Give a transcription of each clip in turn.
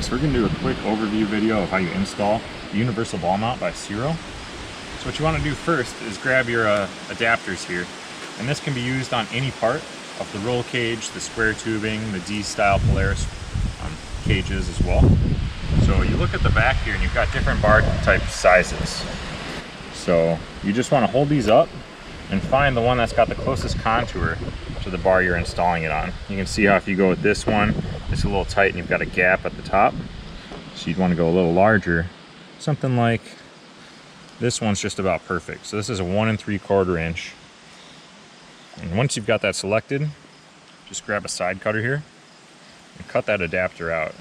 guys, we're going to do a quick overview video of how you install the Universal Ball Mount by Ciro. So what you want to do first is grab your adapters here, and this can be used on any part of the roll cage, the square tubing, the D-style Polaris cages as well. So you look at the back here and you've got different bar type sizes. So you just want to hold these up and find the one that's got the closest contour to the bar you're installing it on. You can see how if you go with this one, it's a little tight and you've got a gap at the top. So you'd want to go a little larger. Something like this one's just about perfect. So this is a 1 3/4 inch. And once you've got that selected, just grab a side cutter here and cut that adapter out.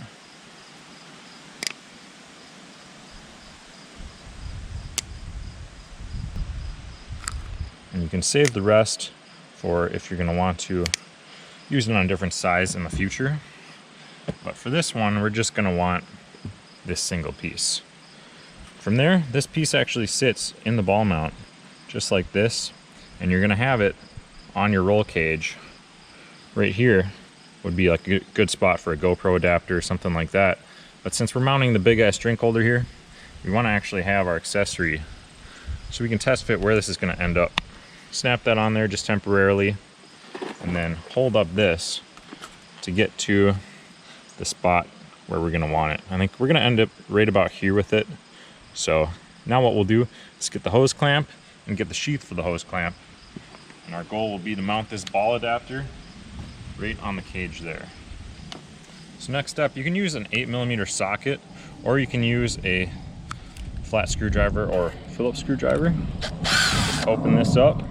And you can save the rest for if you're going to want to use it on a different size in the future. But for this one, we're just going to want this single piece. From there, this piece actually sits in the ball mount, just like this, and you're going to have it on your roll cage. Right here would be like a good spot for a GoPro adapter or something like that. But since we're mounting the big ass drink holder here, we want to actually have our accessory so we can test fit where this is going to end up. Snap that on there just temporarily, and then hold up this to get to the spot where we're going to want it. I think we're going to end up right about here with it. So now what we'll do is get the hose clamp and get the sheath for the hose clamp. And our goal will be to mount this ball adapter right on the cage there. So next up, you can use an 8mm socket, or you can use a flat screwdriver or Phillips screwdriver. Just open this up.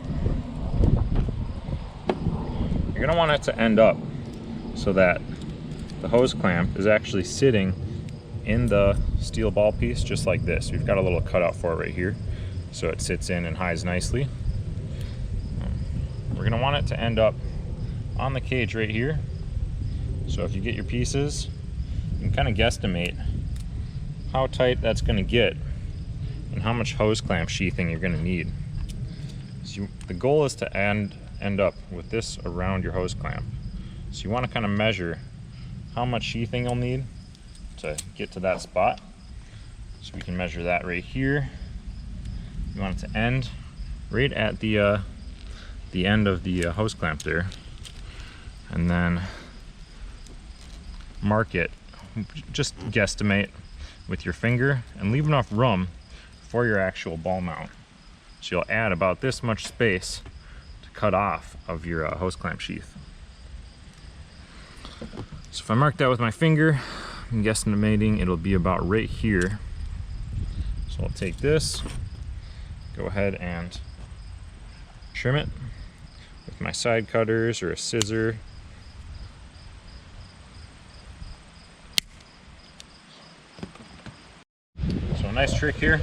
You're going to want it to end up so that the hose clamp is actually sitting in the steel ball piece, just like this. We've got a little cutout for it right here, so it sits in and hides nicely. We're going to want it to end up on the cage right here. So if you get your pieces, you can kind of guesstimate how tight that's going to get and how much hose clamp sheathing you're going to need. So the goal is to end up with this around your hose clamp. So you want to kind of measure how much sheathing you'll need to get to that spot. So we can measure that right here. You want it to end right at the end of the hose clamp there, and then mark it. Just guesstimate with your finger and leave enough room for your actual ball mount. So you'll add about this much space to cut off of your hose clamp sheath. So if I mark that with my finger, I'm guesstimating it'll be about right here. So I'll take this, go ahead and trim it with my side cutters or a scissor. So a nice trick here,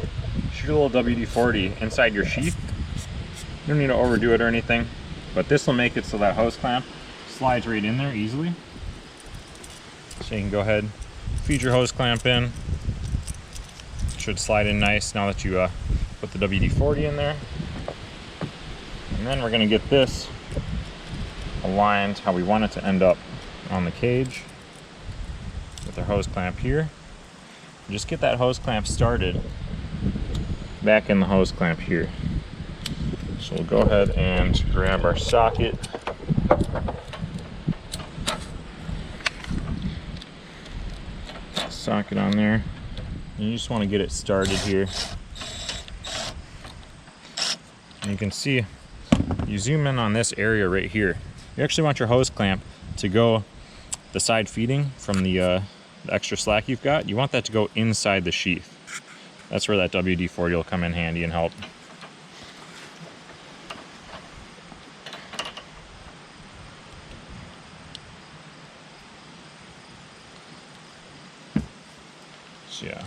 shoot a little WD-40 inside your sheath. You don't need to overdo it or anything, but this will make it so that hose clamp slides right in there easily. So you can go ahead, feed your hose clamp in. It should slide in nice now that you put the WD-40 in there. And then we're going to get this aligned how we want it to end up on the cage with our hose clamp here. Just get that hose clamp started back in the hose clamp here. So we'll go ahead and grab our socket. Socket on there. And you just want to get it started here. And you can see, you zoom in on this area right here. You actually want your hose clamp to go the side feeding from the extra slack you've got. You want that to go inside the sheath. That's where that WD-40 will come in handy and help. So yeah,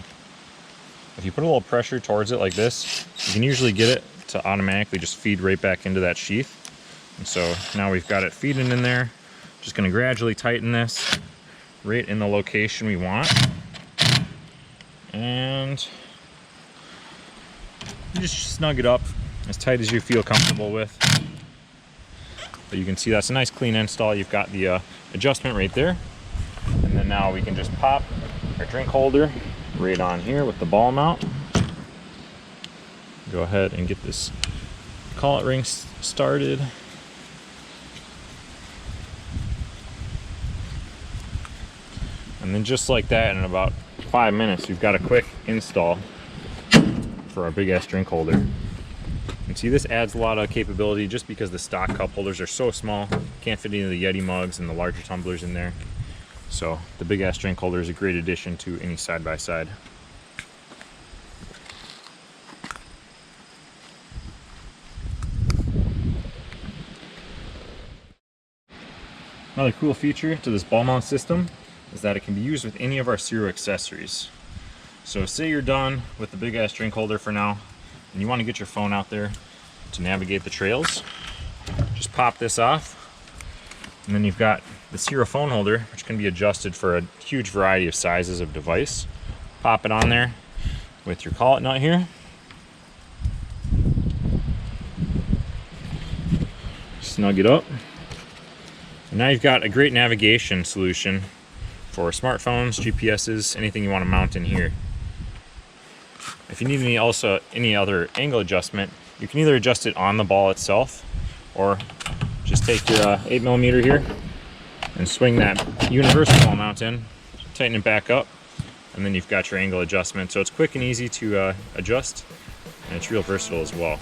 if you put a little pressure towards it like this, you can usually get it to automatically just feed right back into that sheath. And so now we've got it feeding in there. Just going to gradually tighten this right in the location we want. And you just snug it up as tight as you feel comfortable with. But you can see that's a nice clean install. You've got the adjustment right there. And then now we can just pop our drink holder right on here with the ball mount. Go ahead and get this collet ring started. And then just like that, in about 5 minutes, we've got a quick install for our big ass drink holder. And see, this adds a lot of capability just because the stock cup holders are so small. Can't fit any of the Yeti mugs and the larger tumblers in there. So the big ass drink holder is a great addition to any side-by-side. Another cool feature to this ball mount system is that it can be used with any of our Ciro accessories. So say you're done with the big ass drink holder for now and you want to get your phone out there to navigate the trails, just pop this off, and then you've got the Ciro phone holder, which can be adjusted for a huge variety of sizes of device. Pop it on there with your collet nut here. Snug it up. And now you've got a great navigation solution for smartphones, GPSs, anything you want to mount in here. If you need any other angle adjustment, you can either adjust it on the ball itself, or just take your 8mm here and swing that universal ball mount in, tighten it back up, and then you've got your angle adjustment. So it's quick and easy to adjust, and it's real versatile as well.